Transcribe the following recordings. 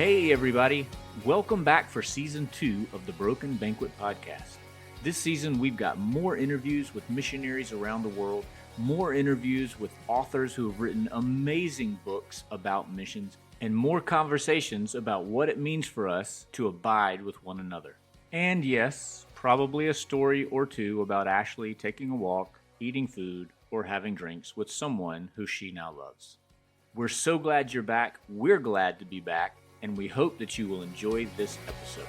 Hey everybody, welcome back for Season 2 of the Broken Banquet Podcast. This season we've got more interviews with missionaries around the world, more interviews with authors who have written amazing books about missions, and more conversations about what it means for us to abide with one another. And yes, probably a story or two about Ashley taking a walk, eating food, or having drinks with someone who she now loves. We're so glad you're back, we're glad to be back, and we hope that you will enjoy this episode.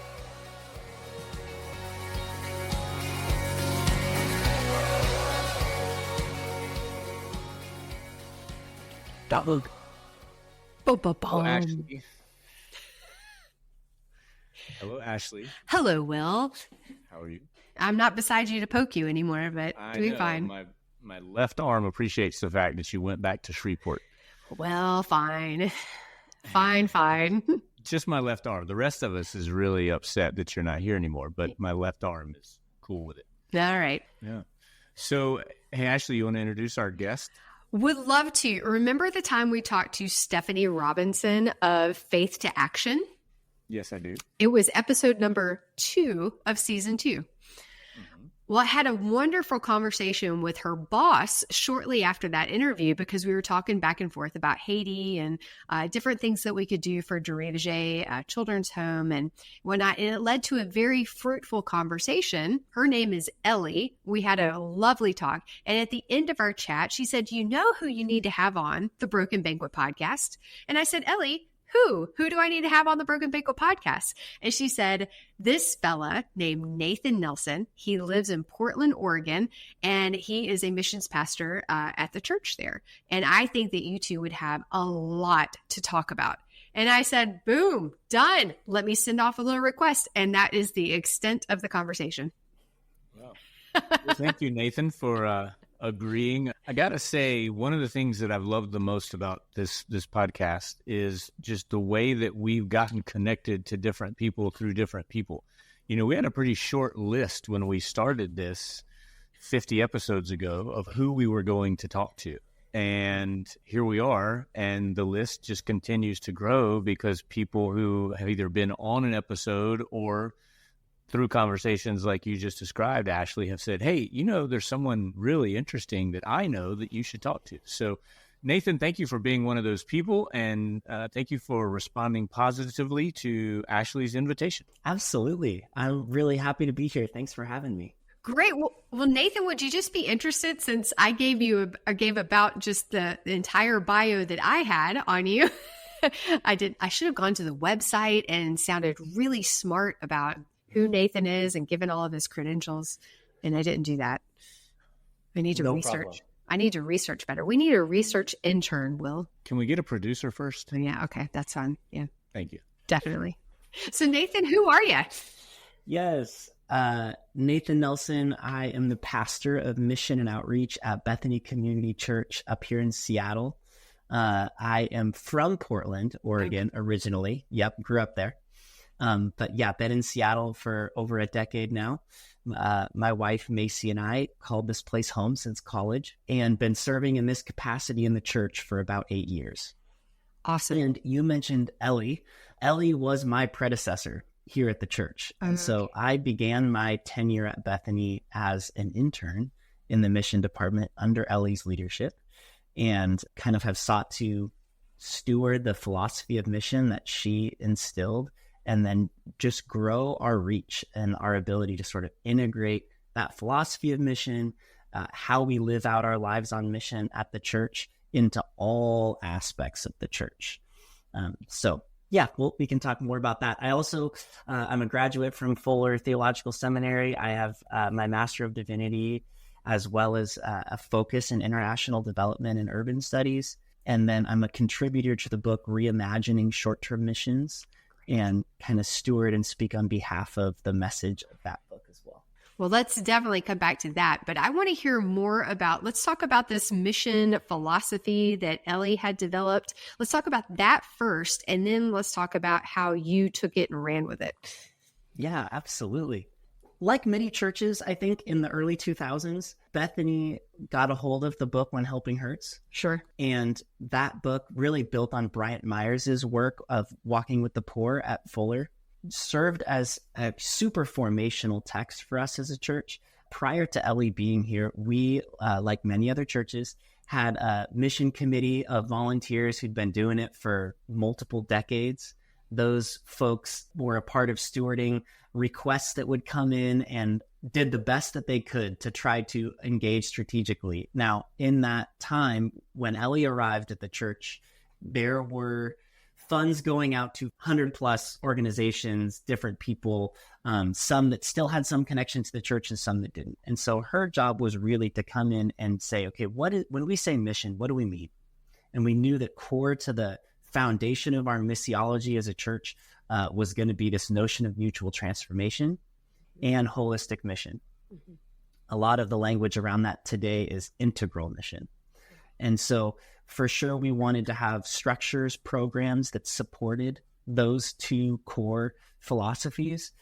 Dog. Hello, Ashley. Hello, Ashley. Hello, Will. How are you? I'm not beside you to poke you anymore, but doing fine. My left arm appreciates the fact that you went back to Shreveport. Well, fine. Fine. Just my left arm. The rest of us is really upset that you're not here anymore, but my left arm is cool with it. All right. Yeah. So, hey, Ashley, you want to introduce our guest? Would love to. Remember the time we talked to Stephanie Robinson of Faith to Action? Yes, I do. It was episode number 2 of season 2. Well, I had a wonderful conversation with her boss shortly after that interview because we were talking back and forth about Haiti and different things that we could do for Doré Children's Home and whatnot. And it led to a very fruitful conversation. Her name is Ellie. We had a lovely talk. And at the end of our chat, she said, "You know who you need to have on the Broken Banquet podcast?" And I said, "Ellie, who do I need to have on the Broken Banquet podcast?" And she said, "This fella named Nathan Nelson. He lives in Portland, Oregon, and he is a missions pastor at the church there. And I think that you two would have a lot to talk about." And I said, boom, done. Let me send off a little request. And that is the extent of the conversation. Wow. Well, thank you, Nathan, for agreeing. I got to say, one of the things that I've loved the most about this podcast is just the way that we've gotten connected to different people through different people. You know, we had a pretty short list when we started this 50 episodes ago of who we were going to talk to. And here we are, and the list just continues to grow because people who have either been on an episode or through conversations like you just described, Ashley, have said, "Hey, you know, there's someone really interesting that I know that you should talk to." So, Nathan, thank you for being one of those people, and thank you for responding positively to Ashley's invitation. Absolutely. I'm really happy to be here. Thanks for having me. Great. Well, Nathan, would you just be interested, since I gave about just the entire bio that I had on you? I should have gone to the website and sounded really smart about who Nathan is and given all of his credentials. And I didn't do that. I need to research. Problem. I need to research better. We need a research intern, Will. Can we get a producer first? Yeah. Okay. That's fine. Yeah, Thank you. definitely. So Nathan, who are you? Yes. Nathan Nelson. I am the pastor of mission and outreach at Bethany Community Church up here in Seattle. I am from Portland, Oregon, originally. Yep. Grew up there. But yeah, been in Seattle for over a decade now. My wife, Maci, and I called this place home since college and been serving in this capacity in the church for about 8 years. Awesome. And you mentioned Ellie. Ellie was my predecessor here at the church. And so I began my tenure at Bethany as an intern in the mission department under Ellie's leadership and kind of have sought to steward the philosophy of mission that she instilled and then just grow our reach and our ability to sort of integrate that philosophy of mission, how we live out our lives on mission at the church into all aspects of the church. So yeah, well, we can talk more about that. I also, I'm a graduate from Fuller Theological Seminary. I have my Master of Divinity, as well as a focus in international development and urban studies. And then I'm a contributor to the book Reimagining Short-Term Missions, and kind of steward and speak on behalf of the message of that book as well. Well, let's definitely come back to that. But I want to hear more about, let's talk about this mission philosophy that Ellie had developed. Let's talk about that first, and then let's talk about how you took it and ran with it. Yeah, absolutely. like many churches, I think in the early 2000s, Bethany got a hold of the book When Helping Hurts. Sure. And that book, really built on Bryant Myers' work of Walking with the Poor at Fuller, served as a super formational text for us as a church. Prior to Ellie being here, we, like many other churches, had a mission committee of volunteers who'd been doing it for multiple decades. Those folks were a part of stewarding requests that would come in and did the best that they could to try to engage strategically. Now, in that time, when Ellie arrived at the church, there were funds going out to 100 plus organizations, different people, some that still had some connection to the church and some that didn't. And so her job was really to come in and say, okay, when we say mission, what do we mean? And we knew that core to the foundation of our missiology as a church was going to be this notion of mutual transformation and holistic mission. Mm-hmm. A lot of the language around that today is integral mission. And so for sure, we wanted to have structures, programs that supported those two core philosophies.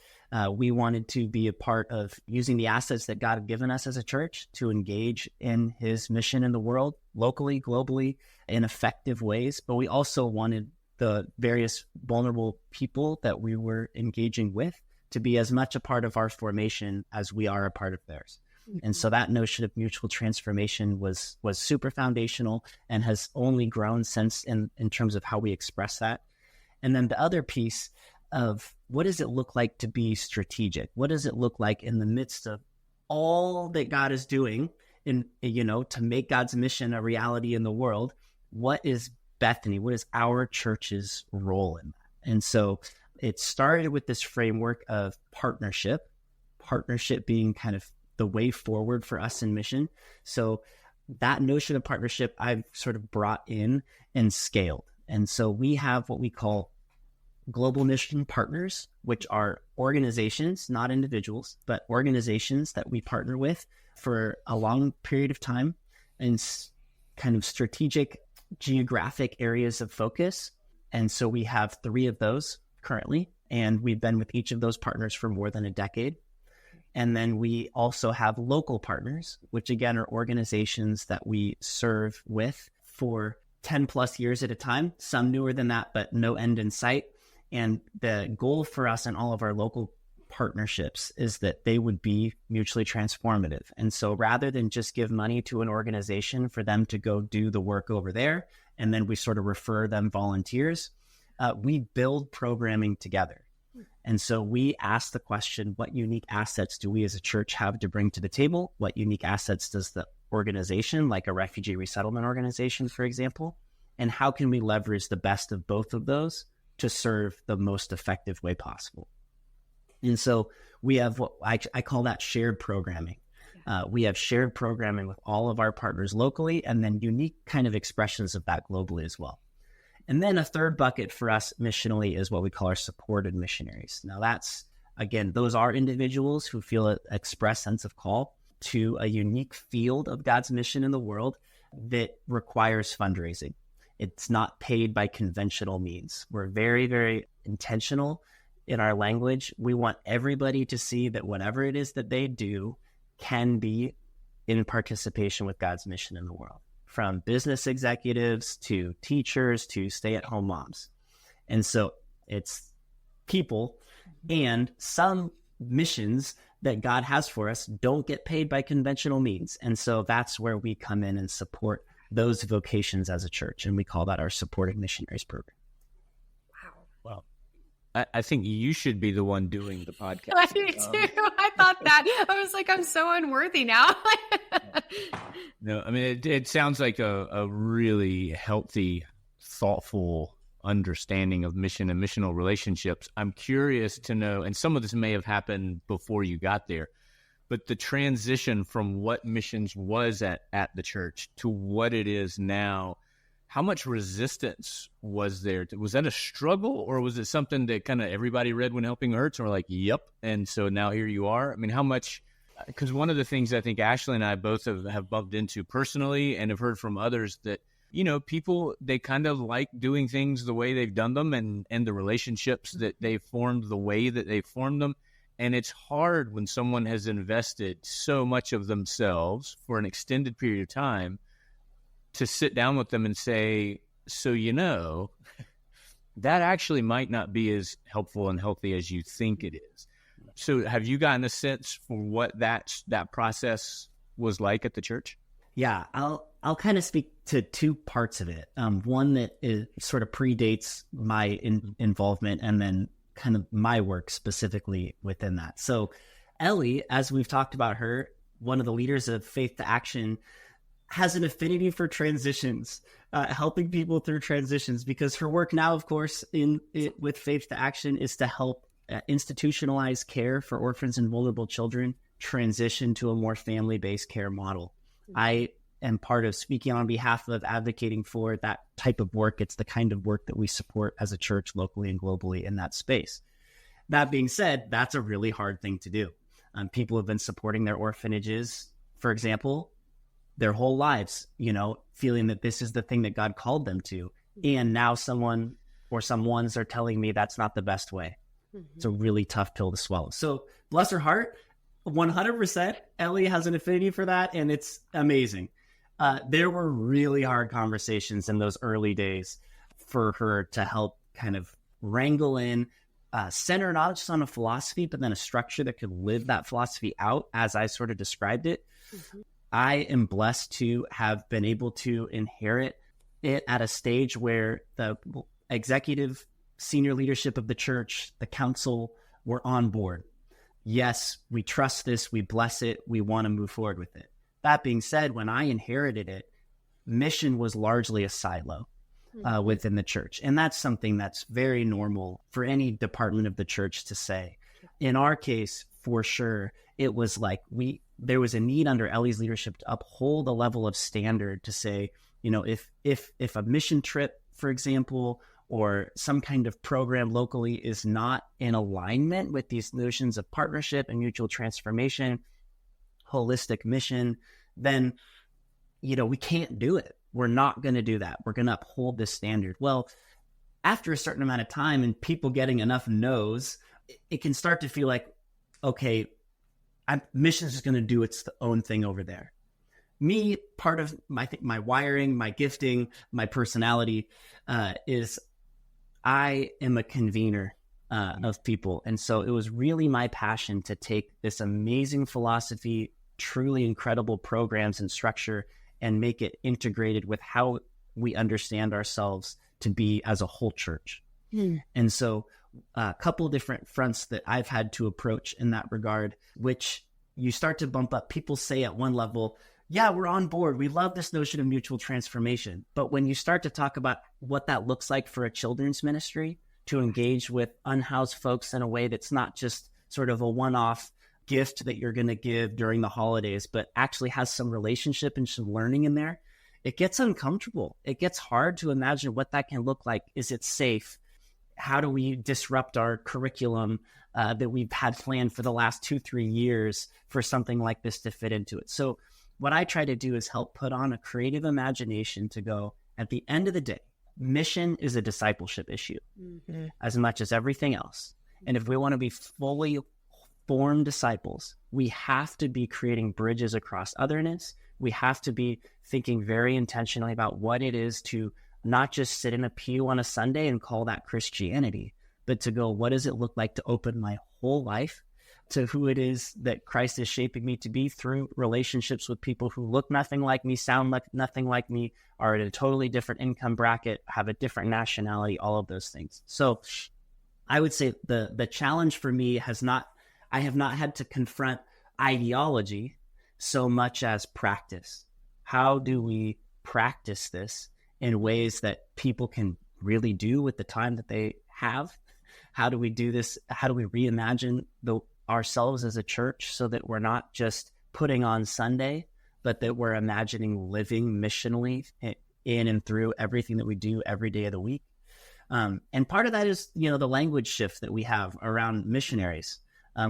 We wanted to be a part of using the assets that God had given us as a church to engage in his mission in the world, locally, globally, in effective ways. But we also wanted the various vulnerable people that we were engaging with to be as much a part of our formation as we are a part of theirs. And so that notion of mutual transformation was super foundational and has only grown since in terms of how we express that. And then the other piece of what does it look like to be strategic? What does it look like in the midst of all that God is doing to make God's mission a reality in the world? What is Bethany? What is our church's role in that? And so it started with this framework of partnership being kind of the way forward for us in mission. So that notion of partnership I've sort of brought in and scaled. And so we have what we call global mission partners, which are organizations, not individuals, but organizations that we partner with for a long period of time in kind of strategic geographic areas of focus. And so we have 3 of those currently, and we've been with each of those partners for more than a decade. And then we also have local partners, which again are organizations that we serve with for 10 plus years at a time, some newer than that, but no end in sight. And the goal for us and all of our local partnerships is that they would be mutually transformative. And so rather than just give money to an organization for them to go do the work over there, and then we sort of refer them volunteers, we build programming together. And so we ask the question, what unique assets do we as a church have to bring to the table? What unique assets does the organization, like a refugee resettlement organization, for example? And how can we leverage the best of both of those to serve the most effective way possible? And so we have what I call that shared programming. We have shared programming with all of our partners locally, and then unique kind of expressions of that globally as well. And then a third bucket for us missionally is what we call our supported missionaries. Now that's, again, those are individuals who feel an express sense of call to a unique field of God's mission in the world that requires fundraising. It's not paid by conventional means. We're very, very intentional in our language. We want everybody to see that whatever it is that they do can be in participation with God's mission in the world, from business executives to teachers to stay-at-home moms. And so it's people, and some missions that God has for us don't get paid by conventional means. And so that's where we come in and support those vocations as a church. And we call that our supported missionaries program. Wow. I think you should be the one doing the podcast. I do too. I thought that. I was like, I'm so unworthy now. No, I mean, it sounds like a really healthy, thoughtful understanding of mission and missional relationships. I'm curious to know, and some of this may have happened before you got there, but the transition from what missions was at the church to what it is now, how much resistance was there? Was that a struggle, or was it something that kind of everybody read When Helping Hurts and were like, yep, and so now here you are? I mean, how much, because one of the things I think Ashley and I both have bumped into personally and have heard from others that, you know, people, they kind of like doing things the way they've done them and the relationships that they've formed the way that they've formed them. And it's hard when someone has invested so much of themselves for an extended period of time to sit down with them and say, so, that actually might not be as helpful and healthy as you think it is. So have you gotten a sense for what that process was like at the church? Yeah, I'll kind of speak to two parts of it. One that is sort of predates my involvement, and then kind of my work specifically within that. So Ellie, as we've talked about her, one of the leaders of Faith to Action, has an affinity for transitions, helping people through transitions, because her work now, of course, with Faith to Action is to help institutionalize care for orphans and vulnerable children transition to a more family-based care model. I am part of speaking on behalf of advocating for that type of work. It's the kind of work that we support as a church locally and globally in that space. That being said, that's a really hard thing to do. People have been supporting their orphanages, for example, their whole lives, feeling that this is the thing that God called them to. And now someone or some ones are telling me that's not the best way. It's a really tough pill to swallow. So bless her heart, 100% Ellie has an affinity for that, and it's amazing. There were really hard conversations in those early days for her to help kind of wrangle in, center not just on a philosophy, but then a structure that could live that philosophy out as I sort of described it. I am blessed to have been able to inherit it at a stage where the executive senior leadership of the church, the council, were on board. Yes, we trust this, we bless it, we want to move forward with it. That being said, when I inherited it, mission was largely a silo within the church. And that's something that's very normal for any department of the church to say. In our case, for sure, it was like there was a need under Ellie's leadership to uphold a level of standard to say, if a mission trip, for example, or some kind of program locally is not in alignment with these notions of partnership and mutual transformation, holistic mission, then, we can't do it. We're not going to do that. We're going to uphold this standard. Well, after a certain amount of time and people getting enough no's, it can start to feel like, okay, mission is just going to do its own thing over there. Me, part of my wiring, my gifting, my personality is I am a convener of people. And so it was really my passion to take this amazing philosophy, truly incredible programs and structure, and make it integrated with how we understand ourselves to be as a whole church. And so a couple of different fronts that I've had to approach in that regard, which you start to bump up. People say at one level, yeah, we're on board. We love this notion of mutual transformation. But when you start to talk about what that looks like for a children's ministry, to engage with unhoused folks in a way that's not just sort of a one-off gift that you're going to give during the holidays, but actually has some relationship and some learning in there, it gets uncomfortable. It gets hard to imagine what that can look like. Is it safe? How do we disrupt our curriculum that we've had planned for the last 2-3 years for something like this to fit into it? So what I try to do is help put on a creative imagination to go, at the end of the day, mission is a discipleship issue as much as everything else. And if we want to be fully formed disciples, we have to be creating bridges across otherness. We have to be thinking very intentionally about what it is to not just sit in a pew on a Sunday and call that Christianity, but to go, what does it look like to open my whole life to who it is that Christ is shaping me to be through relationships with people who look nothing like me, sound like nothing like me, are at a totally different income bracket, have a different nationality, all of those things. So I would say the challenge for me I have not had to confront ideology so much as practice. How do we practice this in ways that people can really do with the time that they have? How do we do this? How do we reimagine ourselves as a church so that we're not just putting on Sunday, but that we're imagining living missionally in and through everything that we do every day of the week? And part of that is, the language shift that we have around missionaries.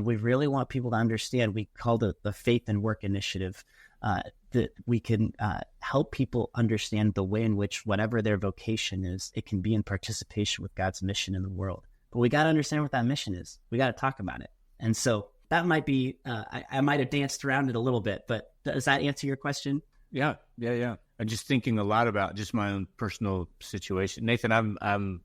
We really want people to understand, we call it the Faith and Work Initiative, that we can help people understand the way in which whatever their vocation is, it can be in participation with God's mission in the world. But we got to understand what that mission is. We got to talk about it. And so that might be, I might have danced around it a little bit, but does that answer your question? Yeah. I'm just thinking a lot about just my own personal situation. Nathan, I'm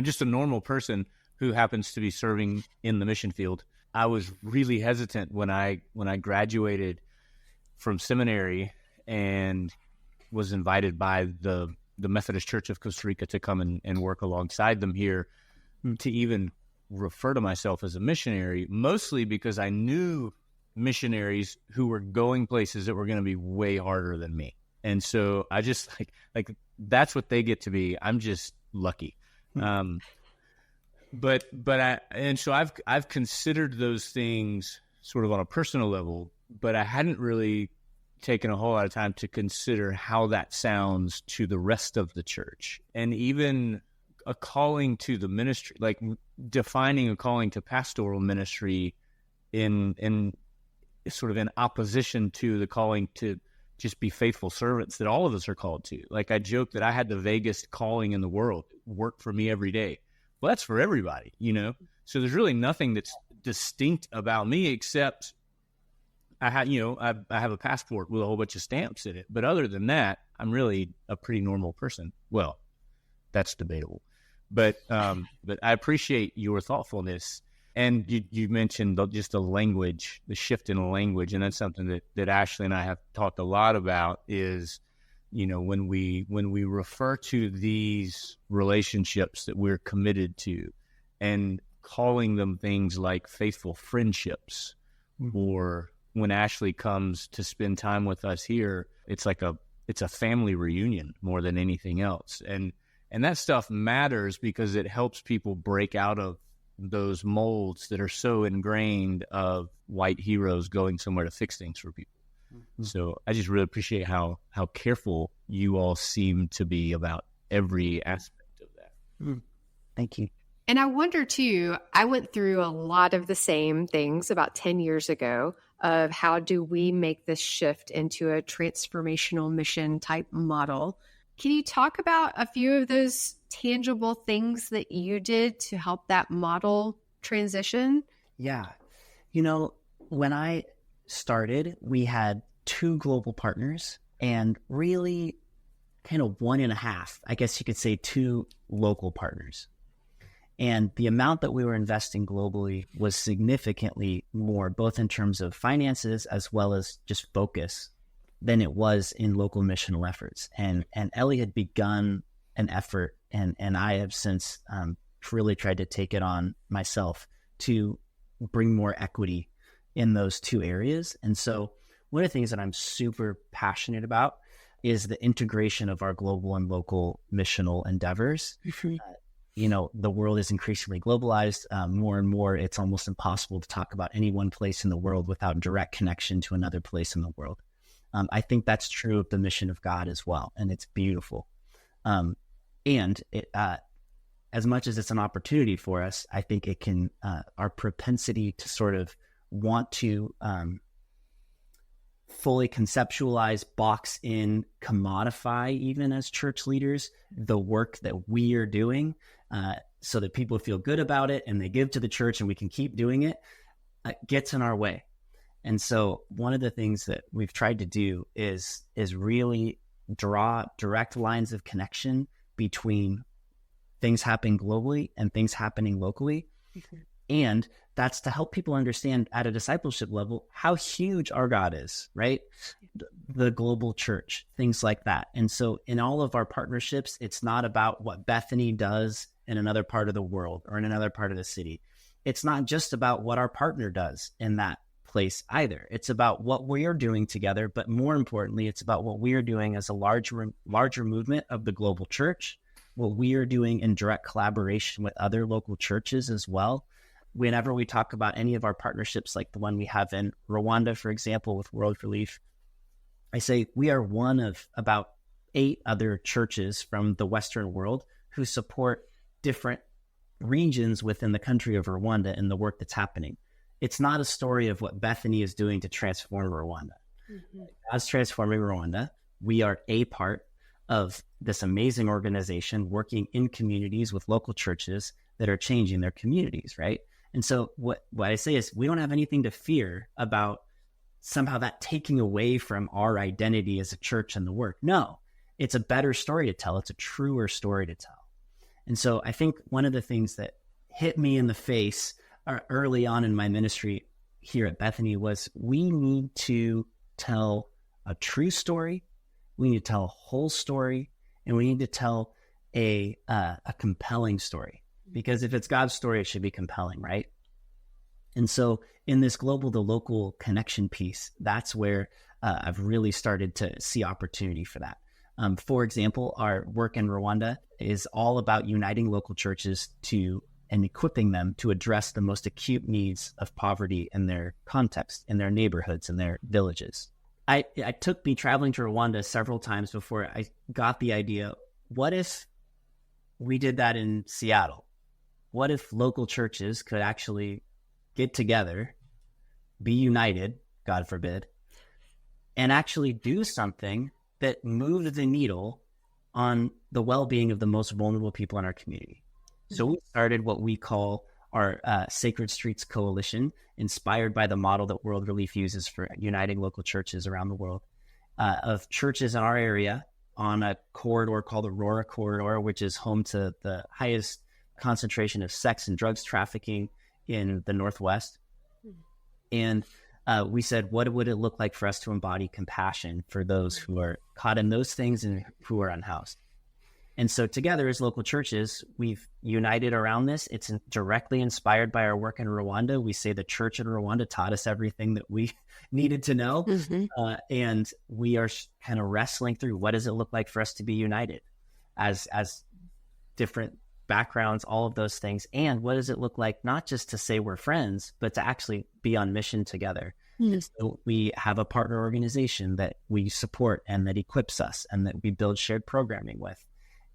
just a normal person who happens to be serving in the mission field. I was really hesitant when I graduated from seminary and was invited by the Methodist Church of Costa Rica to come and work alongside them here, to even refer to myself as a missionary, mostly because I knew missionaries who were going places that were going to be way harder than me. And so I just like that's what they get to be. I'm just lucky. But I've considered those things sort of on a personal level, but I hadn't really taken a whole lot of time to consider how that sounds to the rest of the church, and even a calling to the ministry, like defining a calling to pastoral ministry in sort of in opposition to the calling to just be faithful servants that all of us are called to. Like I joke that I had the vaguest calling in the world, work for me every day. Well, that's for everybody, So there's really nothing that's distinct about me except I have a passport with a whole bunch of stamps in it. But other than that, I'm really a pretty normal person. Well, that's debatable. But I appreciate your thoughtfulness. And you mentioned just the language, the shift in language. And that's something that Ashley and I have talked a lot about is, when we refer to these relationships that we're committed to and calling them things like faithful friendships, or when Ashley comes to spend time with us here, it's a family reunion more than anything else. And that stuff matters because it helps people break out of those molds that are so ingrained of white heroes going somewhere to fix things for people. So I just really appreciate how careful you all seem to be about every aspect of that. Thank you. And I wonder too, I went through a lot of the same things about 10 years ago of how do we make this shift into a transformational mission type model. Can you talk about a few of those tangible things that you did to help that model transition? Yeah. When I started, we had 2 global partners and really kind of 1.5, I guess you could say 2 local partners. And the amount that we were investing globally was significantly more, both in terms of finances as well as just focus, than it was in local missional efforts. And Ellie had begun an effort, and I have since really tried to take it on myself to bring more equity in those 2 areas. And so one of the things that I'm super passionate about is the integration of our global and local missional endeavors. The world is increasingly globalized. More and more, it's almost impossible to talk about any one place in the world without direct connection to another place in the world. I think that's true of the mission of God as well, and it's beautiful. And it, as much as it's an opportunity for us, I think it can, our propensity to sort of want to fully conceptualize, box in, commodify, even as church leaders, the work that we are doing, so that people feel good about it and they give to the church and we can keep doing it, gets in our way. And so one of the things that we've tried to do is really draw direct lines of connection between things happening globally and things happening locally. And that's to help people understand at a discipleship level how huge our God is, right? The global church, things like that. And so in all of our partnerships, it's not about what Bethany does in another part of the world or in another part of the city. It's not just about what our partner does in that place either. It's about what we are doing together, but more importantly, it's about what we are doing as a larger movement of the global church, what we are doing in direct collaboration with other local churches as well. Whenever we talk about any of our partnerships, like the one we have in Rwanda, for example, with World Relief, I say we are one of about 8 other churches from the Western world who support different regions within the country of Rwanda and the work that's happening. It's not a story of what Bethany is doing to transform Rwanda. As transforming Rwanda, we are a part of this amazing organization working in communities with local churches that are changing their communities, right? And so what I say is we don't have anything to fear about somehow that taking away from our identity as a church and the work. No, it's a better story to tell. It's a truer story to tell. And so I think one of the things that hit me in the face early on in my ministry here at Bethany was we need to tell a true story. We need to tell a whole story, and we need to tell a compelling story, because if it's God's story, it should be compelling, right? And so in this global to local connection piece, that's where I've really started to see opportunity for that. For example, our work in Rwanda is all about uniting local churches and equipping them to address the most acute needs of poverty in their context, in their neighborhoods, in their villages. It took me traveling to Rwanda several times before I got the idea, what if we did that in Seattle? What if local churches could actually get together, be united, God forbid, and actually do something that moved the needle on the well-being of the most vulnerable people in our community? So we started what we call our Sacred Streets Coalition, inspired by the model that World Relief uses for uniting local churches around the world, of churches in our area on a corridor called the Aurora Corridor, which is home to the highest concentration of sex and drugs trafficking in the Northwest. And we said, what would it look like for us to embody compassion for those who are caught in those things and who are unhoused? And so together as local churches, we've united around this. It's directly inspired by our work in Rwanda. We say the church in Rwanda taught us everything that we needed to know. And we are kind of wrestling through, what does it look like for us to be united as different backgrounds, all of those things. And what does it look like, not just to say we're friends, but to actually be on mission together. So we have a partner organization that we support and that equips us and that we build shared programming with.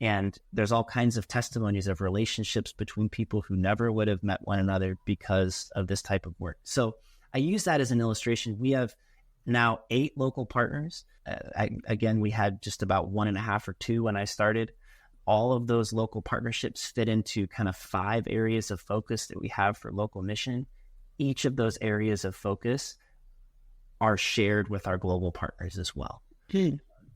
And there's all kinds of testimonies of relationships between people who never would have met one another because of this type of work. So I use that as an illustration. We have now 8 local partners. Again, we had just about 1.5 or 2 when I started. All of those local partnerships fit into kind of 5 areas of focus that we have for local mission. Each of those areas of focus are shared with our global partners as well.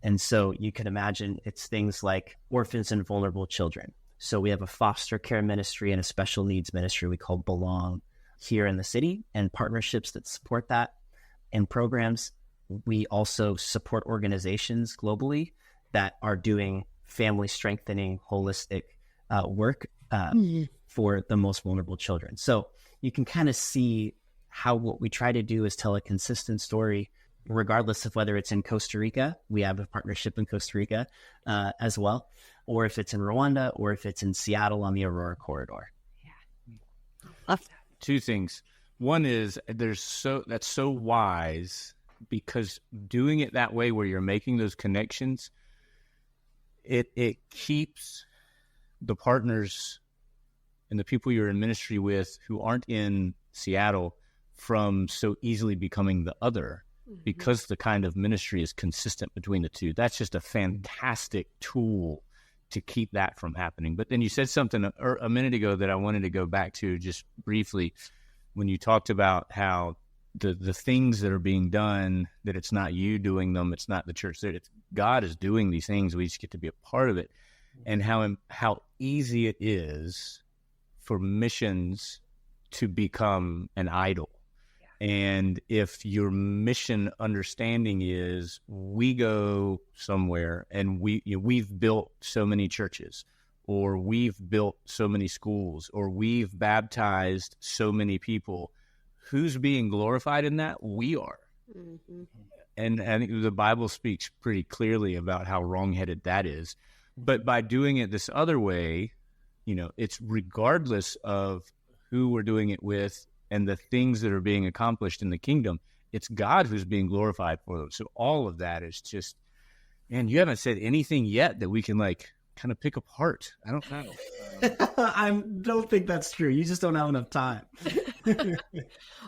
And so you can imagine it's things like orphans and vulnerable children. So we have a foster care ministry and a special needs ministry we call Belong here in the city, and partnerships that support that and programs. We also support organizations globally that are doing family strengthening, holistic work for the most vulnerable children. So you can kind of see how what we try to do is tell a consistent story, regardless of whether it's in Costa Rica. We have a partnership in Costa Rica as well, or if it's in Rwanda, or if it's in Seattle on the Aurora Corridor. Love that. 2 things. One is that's so wise, because doing it that way, where you're making those connections, it keeps the partners and the people you're in ministry with who aren't in Seattle from so easily becoming the other, because the kind of ministry is consistent between the two. That's just a fantastic tool to keep that from happening. But then you said something a minute ago that I wanted to go back to just briefly, when you talked about how the things that are being done, that it's not you doing them, it's not the church, that it's God is doing these things, we just get to be a part of it, and how easy it is for missions to become an idol. And if your mission understanding is, we go somewhere and we've built so many churches, or we've built so many schools, or we've baptized so many people, who's being glorified in that? We are. And I think the Bible speaks pretty clearly about how wrongheaded that is. But by doing it this other way, it's regardless of who we're doing it with and the things that are being accomplished in the kingdom, it's God who's being glorified for them. So all of that is just, man, you haven't said anything yet that we can kind of pick apart. I don't know. I don't think that's true. You just don't have enough time.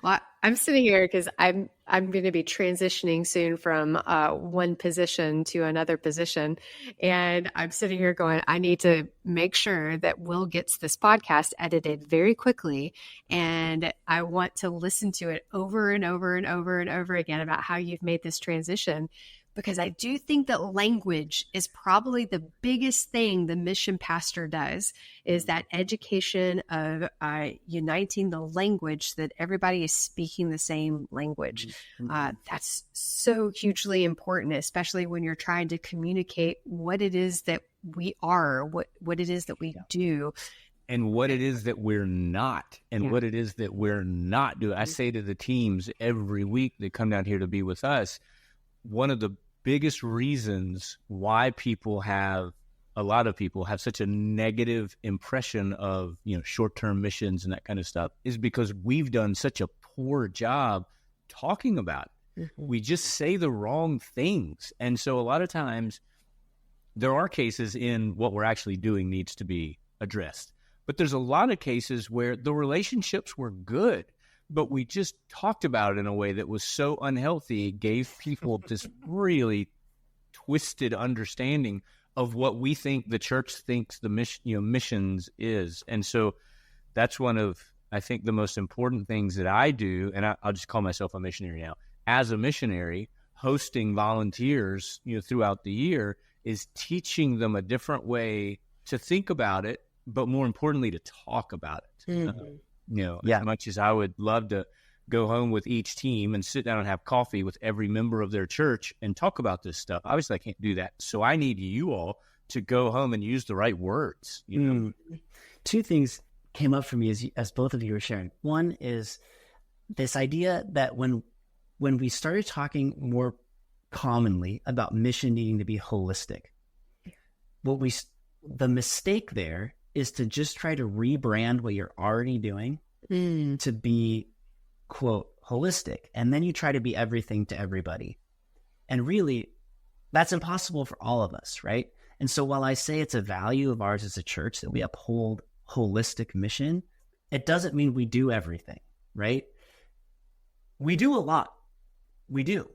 Well, I'm sitting here because I'm going to be transitioning soon from one position to another position, and I'm sitting here going, I need to make sure that Will gets this podcast edited very quickly, and I want to listen to it over and over and over and over again about how you've made this transition. Because I do think that language is probably the biggest thing the mission pastor does, is that education of uniting the language so that everybody is speaking the same language. That's so hugely important, especially when you're trying to communicate what it is that we are, what it is that we do. And what it is that we're not, and what it is that we're not doing. I say to the teams every week that come down here to be with us, one of the biggest reasons why a lot of people have such a negative impression of, short-term missions and that kind of stuff is because we've done such a poor job talking about it. Mm-hmm. We just say the wrong things. And so a lot of times there are cases in what we're actually doing needs to be addressed. But there's a lot of cases where the relationships were good, but we just talked about it in a way that was so unhealthy, it gave people this really twisted understanding of what we think the church thinks the mission, missions is. And so that's one of, I think, the most important things that I do, and I'll just call myself a missionary now. As a missionary, hosting volunteers, throughout the year is teaching them a different way to think about it, but more importantly, to talk about it. Mm-hmm. As much as I would love to go home with each team and sit down and have coffee with every member of their church and talk about this stuff, obviously I can't do that. So I need you all to go home and use the right words. Two things came up for me as both of you were sharing. One is this idea that when we started talking more commonly about mission needing to be holistic, the mistake there is to just try to rebrand what you're already doing to be, quote, holistic. And then you try to be everything to everybody. And really, that's impossible for all of us, right? And so while I say it's a value of ours as a church that we uphold holistic mission, it doesn't mean we do everything, right? We do a lot. We do.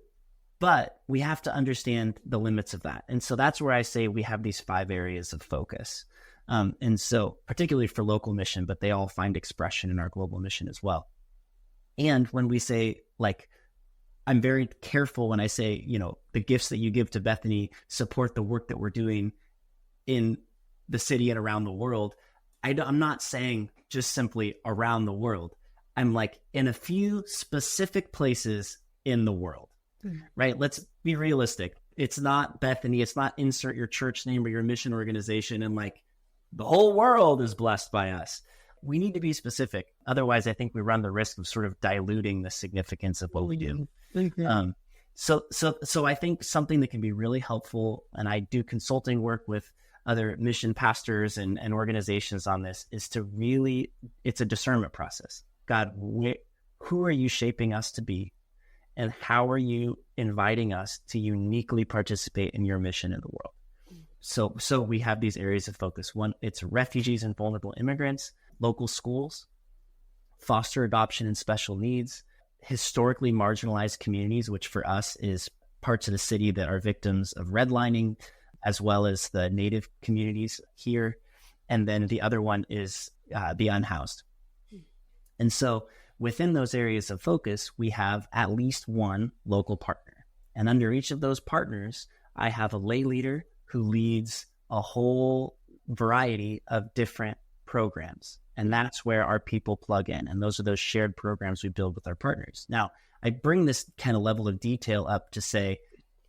But we have to understand the limits of that. And so that's where I say we have these 5 areas of focus. And so particularly for local mission, but they all find expression in our global mission as well. And when we say, I'm very careful when I say, the gifts that you give to Bethany support the work that we're doing in the city and around the world. I'm not saying just simply around the world. I'm in a few specific places in the world, right? Let's be realistic. It's not Bethany. It's not insert your church name or your mission organization and the whole world is blessed by us. We need to be specific. Otherwise, I think we run the risk of sort of diluting the significance of what we do. So I think something that can be really helpful, and I do consulting work with other mission pastors and organizations on this, is to really, it's a discernment process. God, who are you shaping us to be? And how are you inviting us to uniquely participate in your mission in the world? So we have these areas of focus. One, it's refugees and vulnerable immigrants, local schools, foster adoption and special needs, historically marginalized communities, which for us is parts of the city that are victims of redlining, as well as the Native communities here. And then the other one is the unhoused. And so within those areas of focus, we have at least one local partner. And under each of those partners, I have a lay leader who leads a whole variety of different programs. And that's where our people plug in. And those are those shared programs we build with our partners. Now, I bring this kind of level of detail up to say,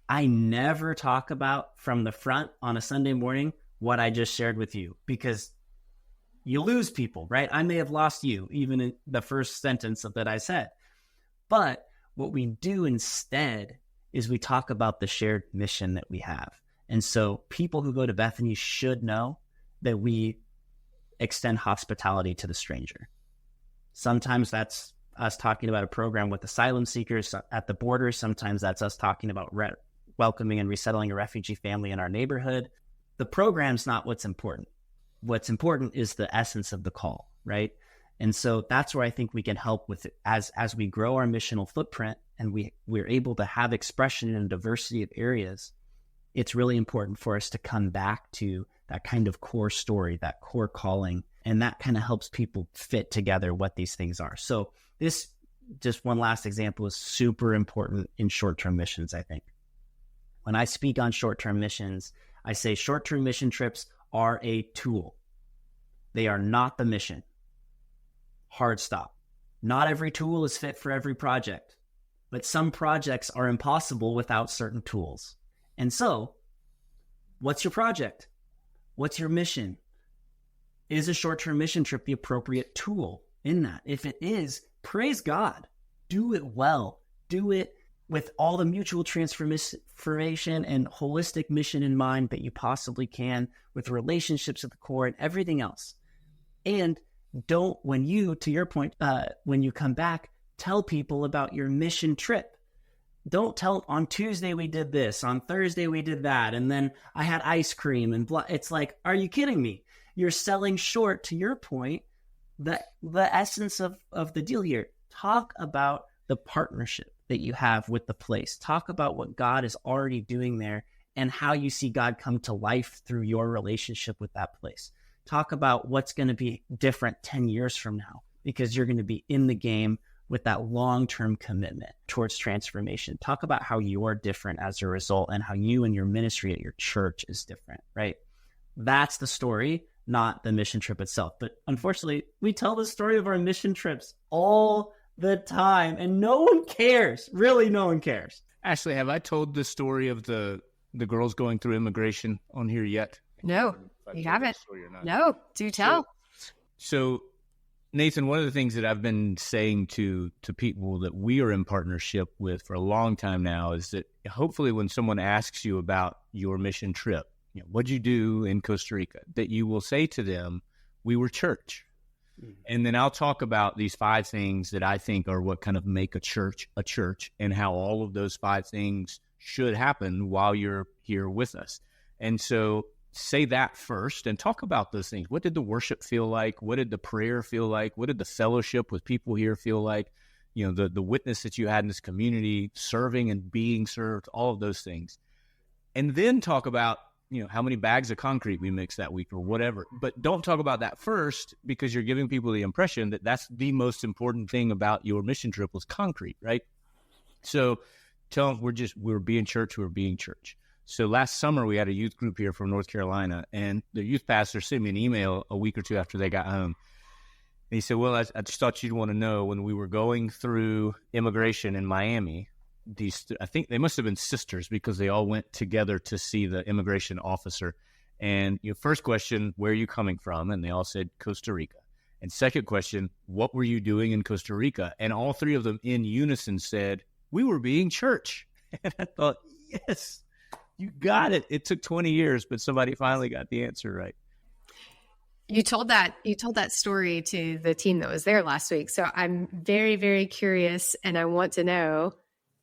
I never talk about from the front on a Sunday morning what I just shared with you, because you lose people, right? I may have lost you even in the first sentence that I said. But what we do instead is we talk about the shared mission that we have. And so people who go to Bethany should know that we extend hospitality to the stranger. Sometimes that's us talking about a program with asylum seekers at the border. Sometimes that's us talking about welcoming and resettling a refugee family in our neighborhood. The program's not what's important. What's important is the essence of the call, right? And so that's where I think we can help with it. As we grow our missional footprint and we're able to have expression in a diversity of areas, it's really important for us to come back to that kind of core story, that core calling, and that kind of helps people fit together what these things are. So this, just one last example, is super important in short-term missions, I think. When I speak on short-term missions, I say short-term mission trips are a tool. They are not the mission. Hard stop. Not every tool is fit for every project, but some projects are impossible without certain tools. And so, what's your project? What's your mission? Is a short-term mission trip the appropriate tool in that? If it is, praise God. Do it well. Do it with all the mutual transformation and holistic mission in mind that you possibly can, with relationships at the core and everything else. And don't, to your point, when you come back, tell people about your mission trip. Don't tell, on Tuesday we did this, on Thursday we did that, and then I had ice cream and blah. It's like, are you kidding me? You're selling short, to your point, the essence of the deal here. Talk about the partnership that you have with the place. Talk about what God is already doing there and how you see God come to life through your relationship with that place. Talk about what's going to be different 10 years from now, because you're going to be in the game with that long-term commitment towards transformation. Talk about how you're different as a result and how you and your ministry at your church is different, right? That's the story, not the mission trip itself. But unfortunately, we tell the story of our mission trips all the time and no one cares. Really, no one cares. Ashley, have I told the story of the girls going through immigration on here yet? No, you haven't. No, do tell. So Nathan, one of the things that I've been saying to people that we are in partnership with for a long time now is that hopefully when someone asks you about your mission trip, what'd you do in Costa Rica, that you will say to them, we were church. Mm-hmm. And then I'll talk about these 5 things that I think are what kind of make a church, and how all of those 5 things should happen while you're here with us. And so say that first and talk about those things. What did the worship feel like? What did the prayer feel like? What did the fellowship with people here feel like? The witness that you had in this community, serving and being served, all of those things. And then talk about, how many bags of concrete we mixed that week or whatever. But don't talk about that first, because you're giving people the impression that that's the most important thing about your mission trip was concrete, right? So tell them we're being church, we're being church. So last summer, we had a youth group here from North Carolina, and the youth pastor sent me an email a week or 2 after they got home. And he said, well, I just thought you'd want to know, when we were going through immigration in Miami, I think they must have been sisters, because they all went together to see the immigration officer. And first question, where are you coming from? And they all said Costa Rica. And second question, what were you doing in Costa Rica? And all 3 of them in unison said, we were being church. And I thought, yes. You got it. It took 20 years, but somebody finally got the answer right. You told that story to the team that was there last week. So I'm very, very curious, and I want to know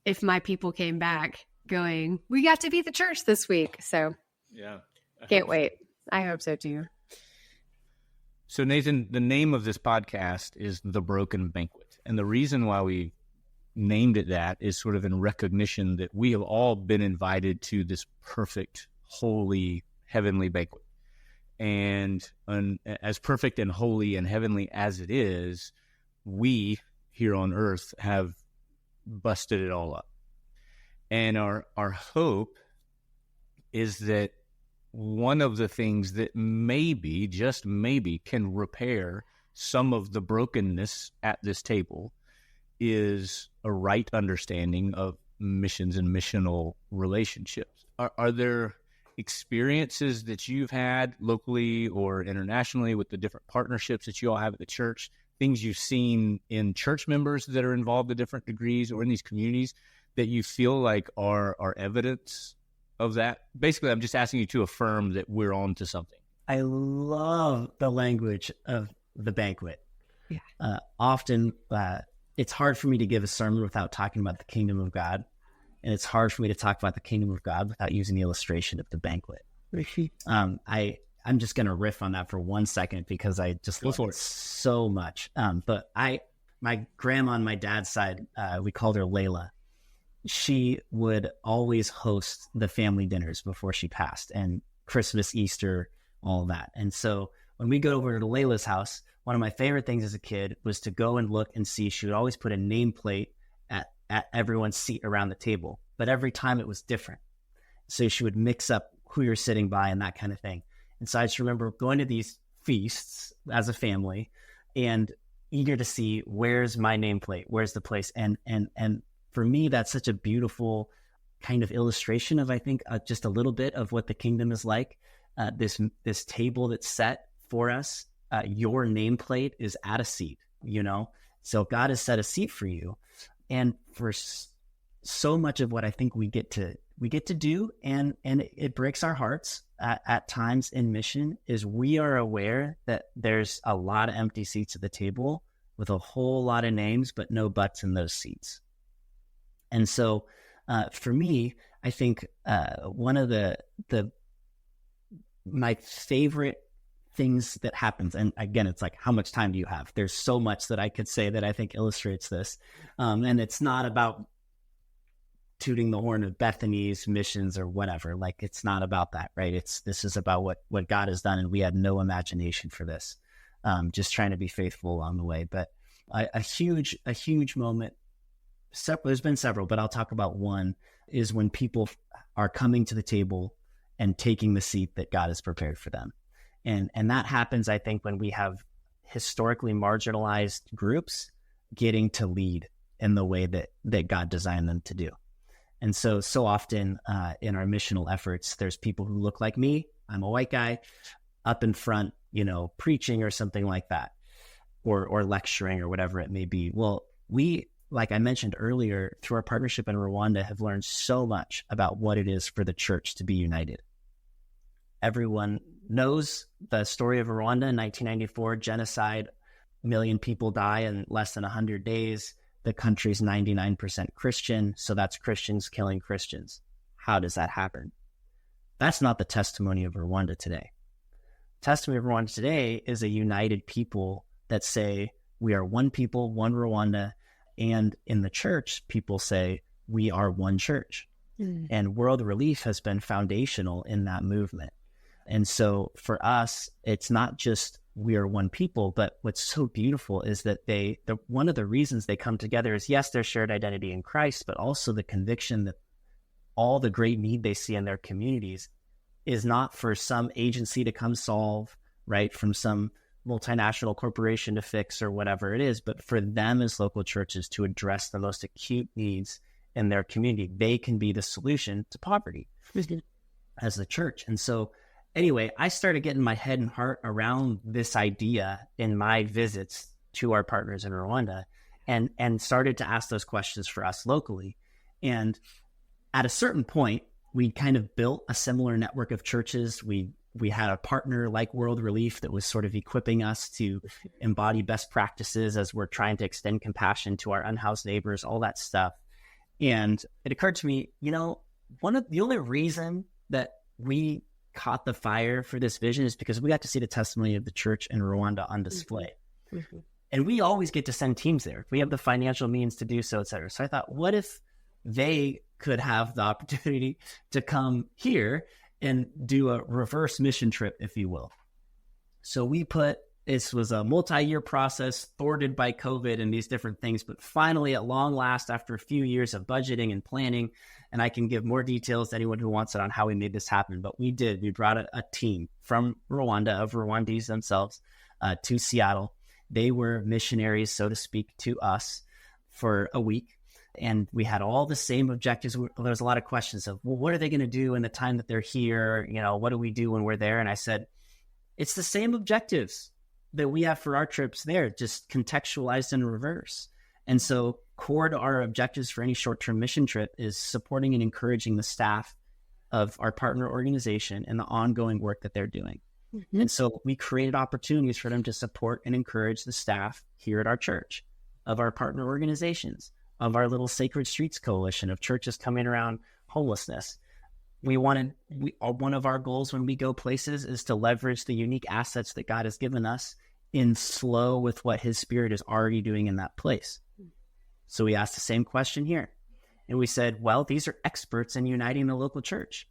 if my people came back going, we got to be the church this week. So yeah, can't wait. I hope so too. So Nathan, the name of this podcast is The Broken Banquet. And the reason why we named it that is sort of in recognition that we have all been invited to this perfect, holy, heavenly banquet. And as perfect and holy and heavenly as it is, we here on earth have busted it all up. And our hope is that one of the things that maybe, just maybe, can repair some of the brokenness at this table is a right understanding of missions and missional relationships. Are there experiences that you've had locally or internationally with the different partnerships that you all have at the church, things you've seen in church members that are involved to different degrees or in these communities that you feel like are evidence of that? Basically, I'm just asking you to affirm that we're on to something. I love the language of the banquet. Yeah. Often, it's hard for me to give a sermon without talking about the kingdom of God. And it's hard for me to talk about the kingdom of God without using the illustration of the banquet. I I'm just going to riff on that for 1 second because I just love it so much. But my grandma on my dad's side, we called her Layla. She would always host the family dinners before she passed, and Christmas, Easter, all that. And so when we go over to Layla's house, one of my favorite things as a kid was to go and look and see. She would always put a nameplate at everyone's seat around the table, but every time it was different. So she would mix up who you're sitting by and that kind of thing. And so I just remember going to these feasts as a family and eager to see, where's my nameplate? Where's the place? And for me, that's such a beautiful kind of illustration of, I think, just a little bit of what the kingdom is like. This table that's set for us, your nameplate is at a seat, so God has set a seat for you. And for so much of what I think we get to do, and it breaks our hearts at times in mission, is we are aware that there's a lot of empty seats at the table with a whole lot of names, but no butts in those seats. And so for me, I think one of my favorite things that happens, and again, it's like, how much time do you have? There's so much that I could say that I think illustrates this. And it's not about tooting the horn of Bethany's missions or whatever. Like, it's not about that, right? This is about what God has done, and we had no imagination for this. Just trying to be faithful along the way. But a huge moment, there's been several, but I'll talk about one, is when people are coming to the table and taking the seat that God has prepared for them. And that happens, I think, when we have historically marginalized groups getting to lead in the way that God designed them to do. And so often in our missional efforts, there's people who look like me. I'm a white guy up in front, preaching or something like that, or lecturing or whatever it may be. Well, we, like I mentioned earlier, through our partnership in Rwanda, have learned so much about what it is for the church to be united. Everyone knows the story of Rwanda in 1994, genocide, 1 million people die in less than 100 days. The country's 99% Christian, so that's Christians killing Christians. How does that happen? That's not the testimony of Rwanda today. Testimony of Rwanda today is a united people that say, we are one people, one Rwanda, and in the church, people say, we are one church. And World Relief has been foundational in that movement. And so for us, it's not just we are one people, but what's so beautiful is that one of the reasons they come together is, yes, their shared identity in Christ, but also the conviction that all the great need they see in their communities is not for some agency to come solve, right, from some multinational corporation to fix or whatever it is, but for them as local churches to address the most acute needs in their community. They can be the solution to poverty as the church. And so anyway, I started getting my head and heart around this idea in my visits to our partners in Rwanda, and started to ask those questions for us locally. And at a certain point, we kind of built a similar network of churches. We had a partner like World Relief that was sort of equipping us to embody best practices as we're trying to extend compassion to our unhoused neighbors, all that stuff. And it occurred to me, the only reason that we caught the fire for this vision is because we got to see the testimony of the church in Rwanda on display. Mm-hmm. And we always get to send teams there. We have the financial means to do so, et cetera. So I thought, what if they could have the opportunity to come here and do a reverse mission trip, if you will? So this was a multi-year process, thwarted by COVID and these different things, but finally, at long last, after a few years of budgeting and planning, and I can give more details to anyone who wants it on how we made this happen, but we did. We brought a team from Rwanda, of Rwandese themselves, to Seattle. They were missionaries, so to speak, to us for a week. And we had all the same objectives. There was a lot of questions of, well, what are they going to do in the time that they're here? What do we do when we're there? And I said, it's the same objectives that we have for our trips there, just contextualized in reverse. And so core to our objectives for any short-term mission trip is supporting and encouraging the staff of our partner organization and the ongoing work that they're doing. Mm-hmm. And so we created opportunities for them to support and encourage the staff here at our church, of our partner organizations, of our little Sacred Streets Coalition of churches coming around homelessness. one of our goals when we go places is to leverage the unique assets that God has given us in flow with what his Spirit is already doing in that place. So we asked the same question here. And we said, well, these are experts in uniting the local church.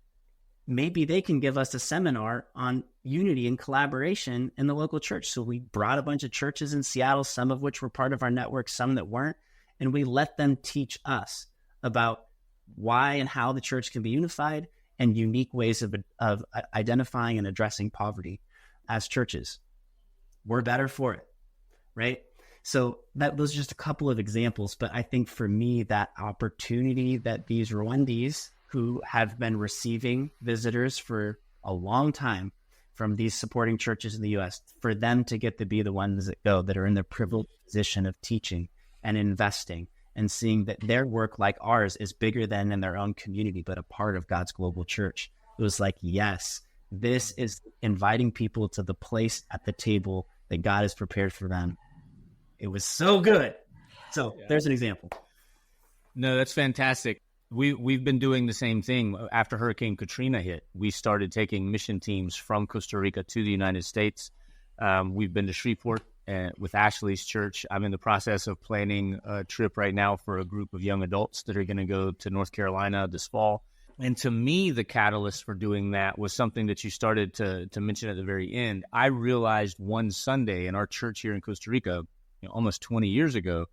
Maybe they can give us a seminar on unity and collaboration in the local church. So we brought a bunch of churches in Seattle, some of which were part of our network, some that weren't, and we let them teach us about why and how the church can be unified and unique ways of identifying and addressing poverty as churches. We're better for it, right? So those are just a couple of examples, but I think for me, that opportunity that these Rwandese who have been receiving visitors for a long time from these supporting churches in the U.S., for them to get to be the ones that go, that are in the privileged position of teaching and investing and seeing that their work, like ours, is bigger than in their own community, but a part of God's global church. It was like, yes, this is inviting people to the place at the table that God has prepared for them. It was so good. So there's an example. No, that's fantastic. We've been doing the same thing. After Hurricane Katrina hit, we started taking mission teams from Costa Rica to the United States. We've been to Shreveport with Ashley's church. I'm in the process of planning a trip right now for a group of young adults that are going to go to North Carolina this fall. And to me, the catalyst for doing that was something that you started to mention at the very end. I realized one Sunday in our church here in Costa Rica, almost 20 years ago,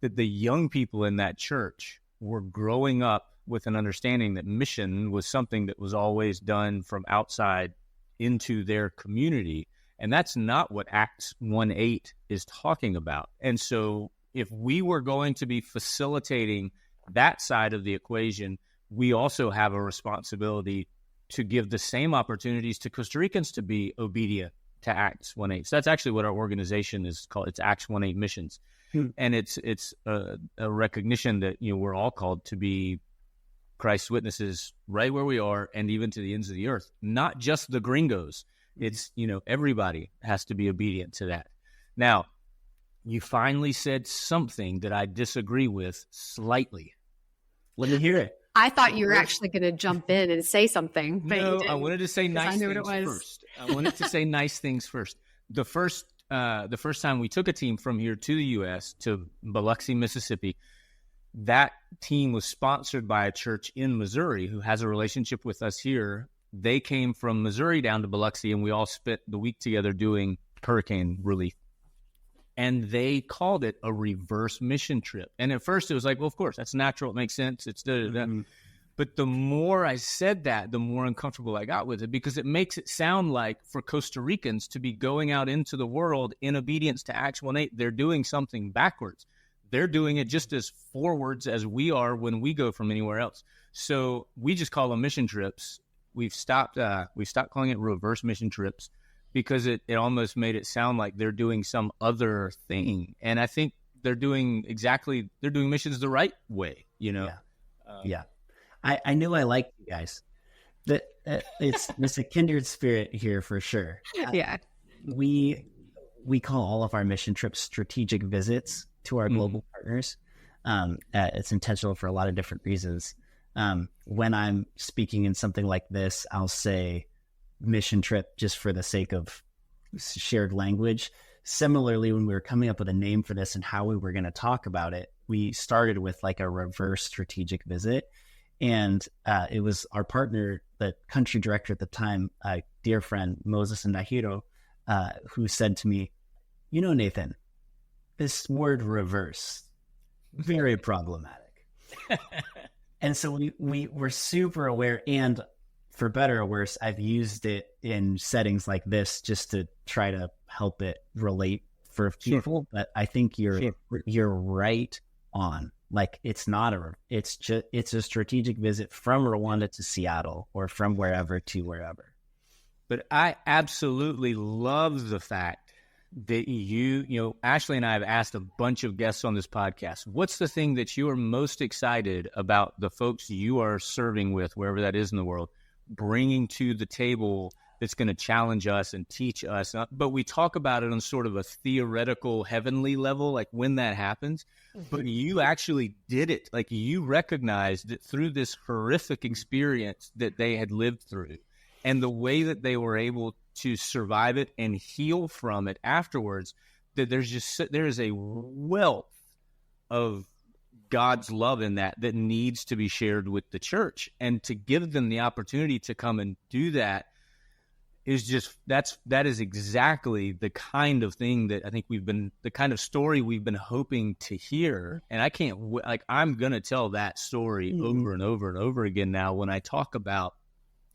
that the young people in that church were growing up with an understanding that mission was something that was always done from outside into their community. And that's not what Acts 1:8 is talking about. And so if we were going to be facilitating that side of the equation, we also have a responsibility to give the same opportunities to Costa Ricans to be obedient to Acts 1:8. So that's actually what our organization is called. It's Acts 1:8 Missions. And it's a recognition that, we're all called to be Christ's witnesses right where we are and even to the ends of the earth, not just the gringos. It's, everybody has to be obedient to that. Now, you finally said something that I disagree with slightly. Let me hear it. I thought you were actually going to jump in and say something. But no, I wanted to say nice things first. I wanted to say nice things first. The first time we took a team from here to the U.S. to Biloxi, Mississippi, that team was sponsored by a church in Missouri who has a relationship with us here. They came from Missouri down to Biloxi, and we all spent the week together doing hurricane relief. And they called it a reverse mission trip. And at first it was like, well, of course, that's natural. It makes sense. It's da-da-da. But the more I said that, the more uncomfortable I got with it, because it makes it sound like for Costa Ricans to be going out into the world in obedience to Acts 1:8, they're doing something backwards. They're doing it just as forwards as we are when we go from anywhere else. So we just call them mission trips. We've stopped calling it reverse mission trips because it almost made it sound like they're doing some other thing. And I think they're doing missions the right way, Yeah. I knew I liked you guys. It's a kindred spirit here for sure. Yeah. We call all of our mission trips strategic visits to our global partners. It's intentional for a lot of different reasons. When I'm speaking in something like this, I'll say mission trip just for the sake of shared language. Similarly, when we were coming up with a name for this and how we were going to talk about it, we started with like a reverse strategic visit. And it was our partner, the country director at the time, dear friend, Moses Ndahiro, who said to me, Nathan, this word reverse, very problematic. And so we were super aware, and for better or worse, I've used it in settings like this just to try to help it relate for people. Sure. But I think you're right on. Like it's a strategic visit from Rwanda to Seattle or from wherever to wherever. But I absolutely love the fact that Ashley and I have asked a bunch of guests on this podcast, what's the thing that you are most excited about the folks you are serving with, wherever that is in the world, bringing to the table that's going to challenge us and teach us. But we talk about it on sort of a theoretical heavenly level, like when that happens. But you actually did it. Like you recognized that through this horrific experience that they had lived through and the way that they were able to survive it and heal from it afterwards, that there is a wealth of God's love in that needs to be shared with the church. And to give them the opportunity to come and do that is just, that is exactly the kind of thing that I think the kind of story we've been hoping to hear. And I can't, I'm going to tell that story over and over and over again now when I talk about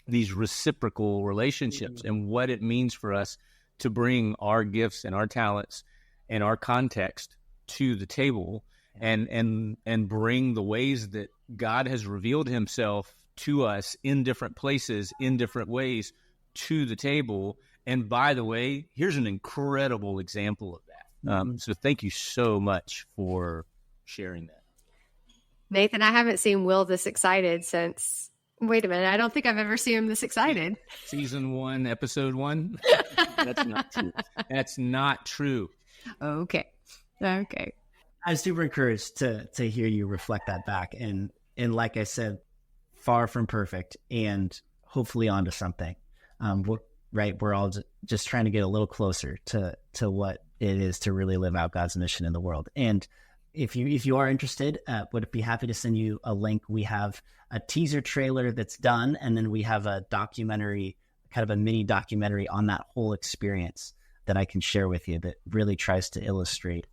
these reciprocal relationships and what it means for us to bring our gifts and our talents and our context to the table and bring the ways that God has revealed himself to us in different places, in different ways, to the table. And by the way, here's an incredible example of that. So thank you so much for sharing that. Nathan, I haven't seen Will this excited since, wait a minute, I don't think I've ever seen him this excited. Season 1, episode 1? That's not true. That's not true. Okay. I'm super encouraged to hear you reflect that back. And like I said, far from perfect and hopefully onto something. We're all just trying to get a little closer to what it is to really live out God's mission in the world. And if you are interested, would be happy to send you a link. We have a teaser trailer that's done, and then we have a documentary, kind of a mini documentary on that whole experience that I can share with you that really tries to illustrate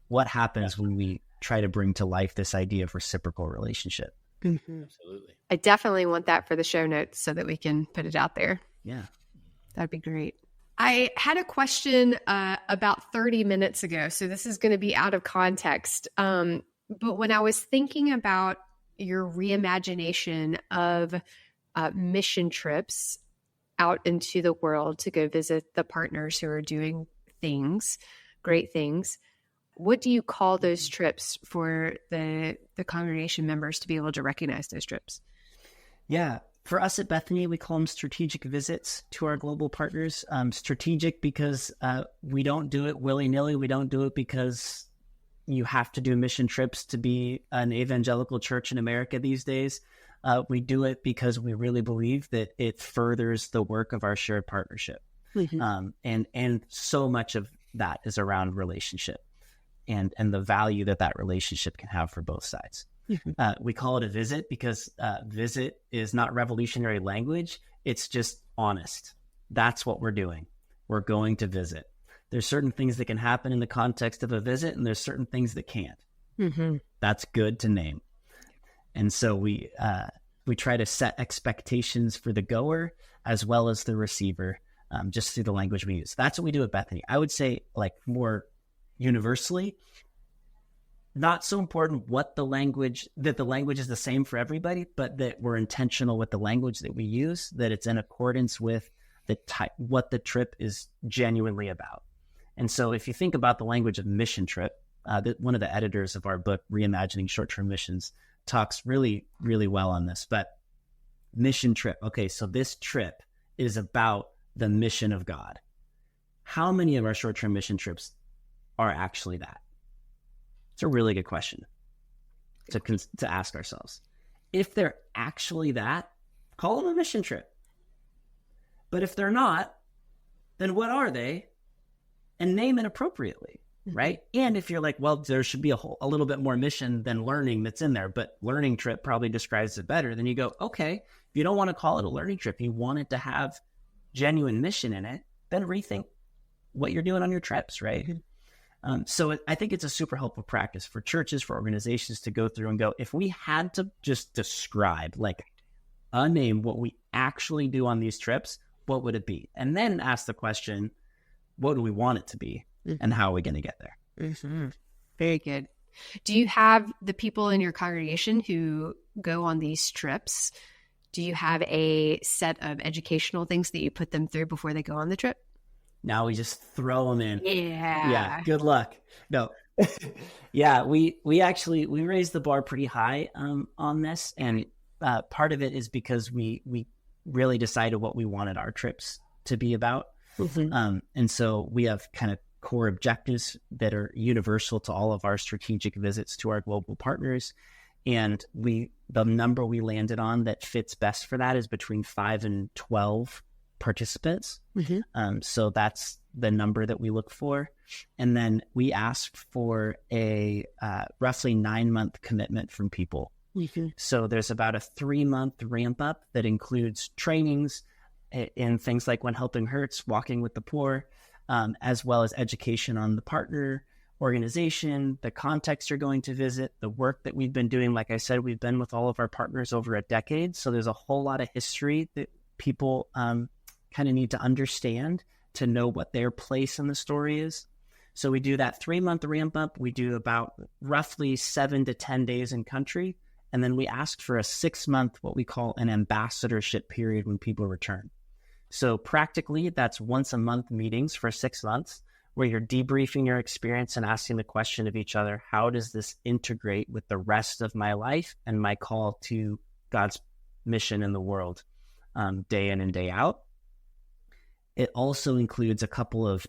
what happens when we try to bring to life this idea of reciprocal relationship. Mm-hmm. Absolutely. I definitely want that for the show notes so that we can put it out there. Yeah. That'd be great. I had a question about 30 minutes ago, so this is going to be out of context. But when I was thinking about your reimagination of mission trips out into the world to go visit the partners who are doing things, great things, what do you call those trips for the congregation members to be able to recognize those trips? Yeah. For us at Bethany, we call them strategic visits to our global partners. Strategic because we don't do it willy-nilly. We don't do it because you have to do mission trips to be an evangelical church in America these days. We do it because we really believe that it furthers the work of our shared partnership. Mm-hmm. And so much of that is around relationship and the value that relationship can have for both sides. We call it a visit because visit is not revolutionary language. It's just honest. That's what we're doing. We're going to visit. There's certain things that can happen in the context of a visit, and there's certain things that can't. Mm-hmm. That's good to name. And so we try to set expectations for the goer as well as the receiver, just through the language we use. That's what we do at Bethany. I would say, like, more universally, not so important that the language is the same for everybody, but that we're intentional with the language that we use, that it's in accordance with what the trip is genuinely about. And so if you think about the language of mission trip, one of the editors of our book, Reimagining Short-Term Missions, talks really, really well on this. But mission trip, okay, so this trip is about the mission of God. How many of our short-term mission trips are actually that? It's a really good question to ask ourselves. If they're actually that, call them a mission trip. But if they're not, then what are they? And name it appropriately, right? And if you're like, well, there should be a little bit more mission than learning that's in there, but learning trip probably describes it better, then you go, okay, if you don't want to call it a learning trip, you want it to have genuine mission in it, then rethink what you're doing on your trips, right? So I think it's a super helpful practice for churches, for organizations to go through and go, if we had to just describe, like, name what we actually do on these trips, what would it be? And then ask the question, what do we want it to be? And how are we going to get there? Mm-hmm. Very good. Do you have the people in your congregation who go on these trips? Do you have a set of educational things that you put them through before they go on the trip? Now we just throw them in. Yeah. Good luck. No. Yeah. We raised the bar pretty high on this. And part of it is because we really decided what we wanted our trips to be about. And so we have kind of core objectives that are universal to all of our strategic visits to our global partners. And the number we landed on that fits best for that is between 5 and 12 participants. So that's the number that we look for. And then we ask for a roughly 9-month commitment from people. So there's about a 3-month ramp up that includes trainings in things like When Helping Hurts, Walking with the Poor, as well as education on the partner organization, the context you're going to visit, the work that we've been doing. Like I said, we've been with all of our partners over a decade. So there's a whole lot of history that people kind of need to understand to know what their place in the story is. So we do that 3-month ramp up. We do about roughly 7 to 10 days in country. And then we ask for a 6-month, what we call an ambassadorship period when people return. So practically, that's once a month meetings for 6 months where you're debriefing your experience and asking the question of each other, how does this integrate with the rest of my life and my call to God's mission in the world, day in and day out? It also includes a couple of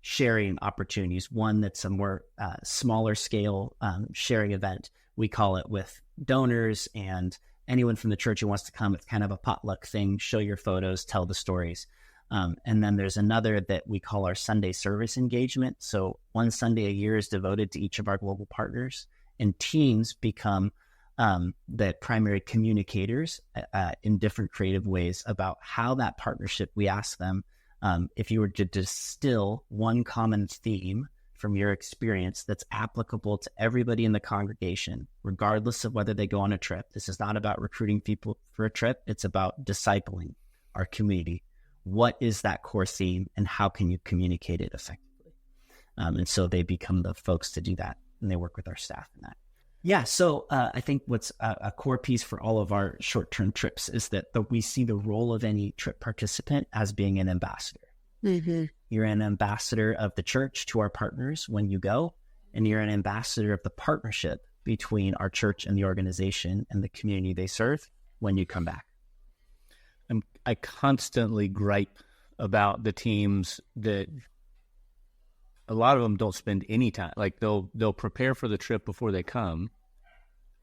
sharing opportunities. One that's a more smaller scale sharing event. We call it with donors and anyone from the church who wants to come. It's kind of a potluck thing. Show your photos, tell the stories. And then there's another that we call our Sunday service engagement. So one Sunday a year is devoted to each of our global partners, and teams become the primary communicators in different creative ways about how that partnership, we ask them, if you were to distill one common theme from your experience that's applicable to everybody in the congregation, regardless of whether they go on a trip. This is not about recruiting people for a trip. It's about discipling our community. What is that core theme and how can you communicate it effectively? And so they become the folks to do that, and they work with our staff in that. Yeah, so I think what's a core piece for all of our short-term trips is that we see the role of any trip participant as being an ambassador. You're an ambassador of the church to our partners when you go, and you're an ambassador of the partnership between our church and the organization and the community they serve when you come back. I constantly gripe about the teams that a lot of them don't spend any time. Like they'll prepare for the trip before they come.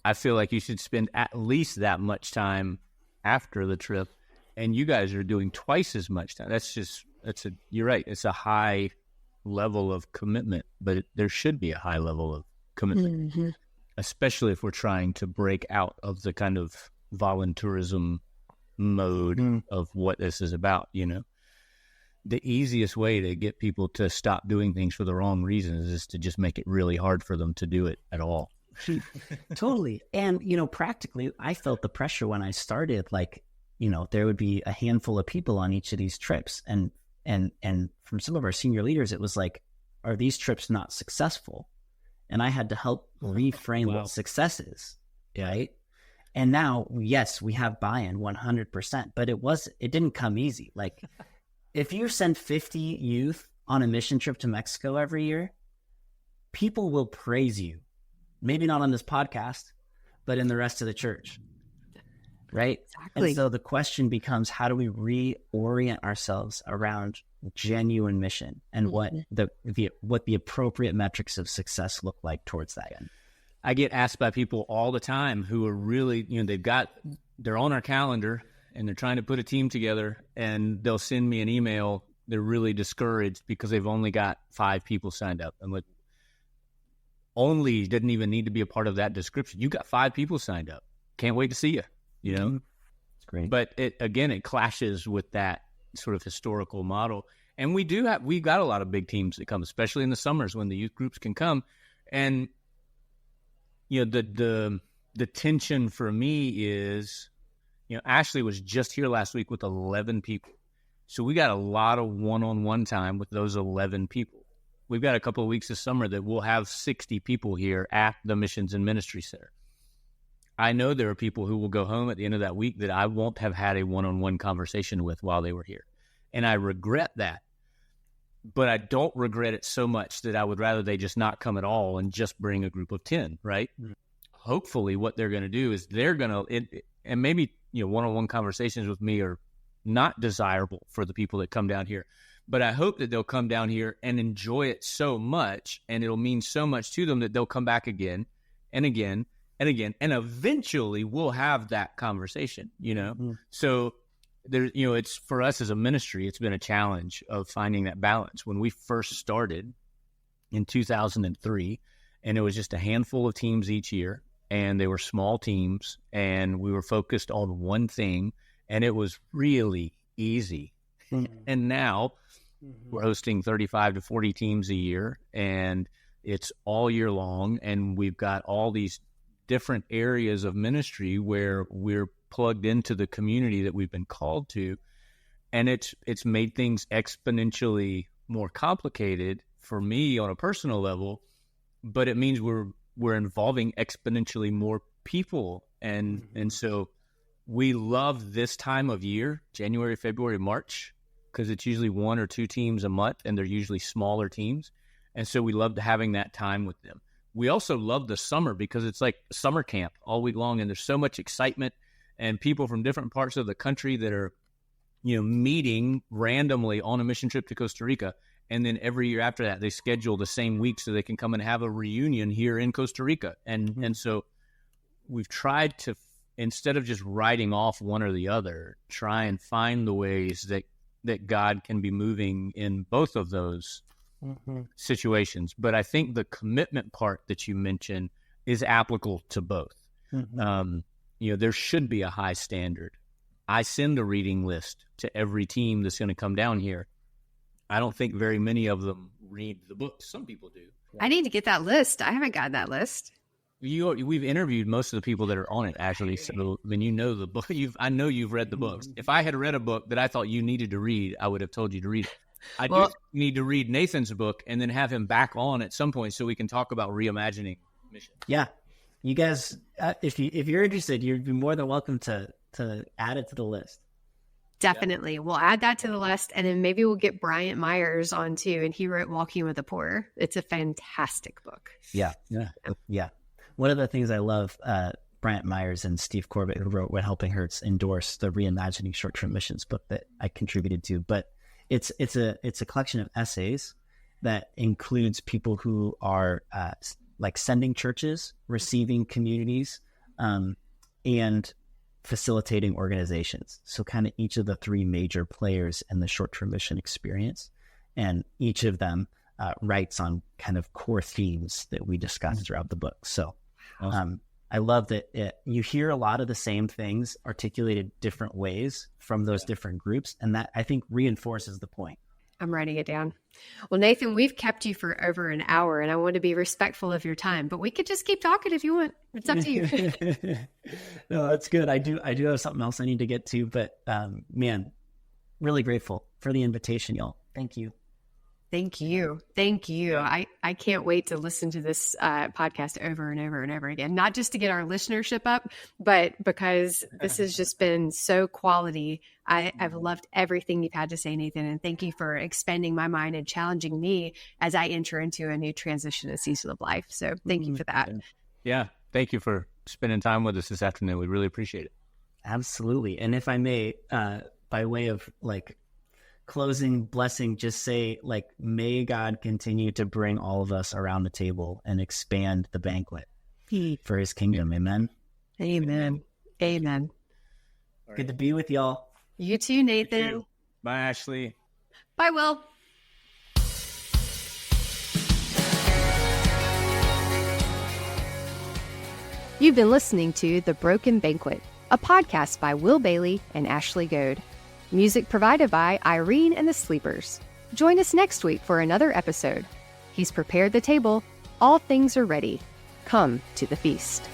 I feel like you should spend at least that much time after the trip, and you guys are doing twice as much time. You're right. It's a high level of commitment, but there should be a high level of commitment, especially if we're trying to break out of the kind of volunteerism mode of what this is about. The easiest way to get people to stop doing things for the wrong reasons is to just make it really hard for them to do it at all. Totally. And, practically, I felt the pressure when I started, there would be a handful of people on each of these trips. And from some of our senior leaders, it was like, are these trips not successful? And I had to help reframe what success is, right? And now, yes, we have buy-in 100%, but it didn't come easy. Like, if you send 50 youth on a mission trip to Mexico every year, people will praise you. Maybe not on this podcast, but in the rest of the church, right? Exactly. And so the question becomes, how do we reorient ourselves around genuine mission and what the appropriate metrics of success look like towards that end? I get asked by people all the time who are really, they're on our calendar and they're trying to put a team together, and they'll send me an email. They're really discouraged because they've only got 5 people signed up. I'm like, only didn't even need to be a part of that description. You got 5 people signed up. Can't wait to see you, It's great. But it clashes with that sort of historical model. And we've got a lot of big teams that come, especially in the summers when the youth groups can come. And the tension for me is, Ashley was just here last week with 11 people. So we got a lot of one-on-one time with those 11 people. We've got a couple of weeks this summer that we'll have 60 people here at the Missions and Ministry Center. I know there are people who will go home at the end of that week that I won't have had a one-on-one conversation with while they were here. And I regret that. But I don't regret it so much that I would rather they just not come at all and just bring a group of 10, right? Mm-hmm. Hopefully what they're going to do is and maybe, one-on-one conversations with me are not desirable for the people that come down here. But I hope that they'll come down here and enjoy it so much, and it'll mean so much to them that they'll come back again and again and again, and eventually we'll have that conversation, So there, it's for us as a ministry, it's been a challenge of finding that balance. When we first started in 2003, and it was just a handful of teams each year, and they were small teams, and we were focused on one thing, and it was really easy. And now we're hosting 35 to 40 teams a year, and it's all year long, and we've got all these different areas of ministry where we're plugged into the community that we've been called to, and it's made things exponentially more complicated for me on a personal level, but it means we're involving exponentially more people, and so we love this time of year, January, February, March, because it's usually one or two teams a month, and they're usually smaller teams. And so we love having that time with them. We also love the summer because it's like summer camp all week long, and there's so much excitement and people from different parts of the country that are, meeting randomly on a mission trip to Costa Rica. And then every year after that, they schedule the same week so they can come and have a reunion here in Costa Rica. And so we've tried to, instead of just writing off one or the other, try and find the ways that God can be moving in both of those situations. But I think the commitment part that you mentioned is applicable to both. There should be a high standard. I send a reading list to every team that's going to come down here. I don't think very many of them read the books. Some people do. I need to get that list. I haven't gotten that list. We've interviewed most of the people that are on it, actually. So when the book, I know you've read the books. If I had read a book that I thought you needed to read, I would have told you to read it. I do need to read Nathan's book and then have him back on at some point so we can talk about reimagining mission. Yeah, you guys, if you're interested, you'd be more than welcome to add it to the list. Definitely. Yeah. We'll add that to the list, and then maybe we'll get Bryant Myers on too. And he wrote Walking with the Poor. It's a fantastic book. Yeah. One of the things I love, Bryant Myers and Steve Corbett, who wrote When Helping Hurts, endorse the Reimagining Short-Term Missions book that I contributed to. But it's a collection of essays that includes people who are like sending churches, receiving communities, and facilitating organizations. So kind of each of the three major players in the short-term mission experience. And each of them writes on kind of core themes that we discuss throughout the book. So awesome. I love that you hear a lot of the same things articulated different ways from those different groups. And that, I think, reinforces the point. I'm writing it down. Well, Nathan, we've kept you for over an hour, and I want to be respectful of your time, but we could just keep talking if you want. It's up to you. No, that's good. I do have something else I need to get to, but man, really grateful for the invitation, y'all. Thank you. Thank you. Thank you. I can't wait to listen to this podcast over and over and over again, not just to get our listenership up, but because this has just been so quality. I've loved everything you've had to say, Nathan, and thank you for expanding my mind and challenging me as I enter into a new transition, a season of life. So thank you for that. Yeah. Thank you for spending time with us this afternoon. We really appreciate it. Absolutely. And if I may, by way of closing blessing, just say, may God continue to bring all of us around the table and expand the banquet for his kingdom. Amen. Amen. Amen. Good to be with y'all. You too, Nathan. You too. Bye, Ashley. Bye, Will. You've been listening to The Broken Banquet, a podcast by Will Bailey and Ashley Goad. Music provided by Irene and the Sleepers. Join us next week for another episode. He's prepared the table. All things are ready. Come to the feast.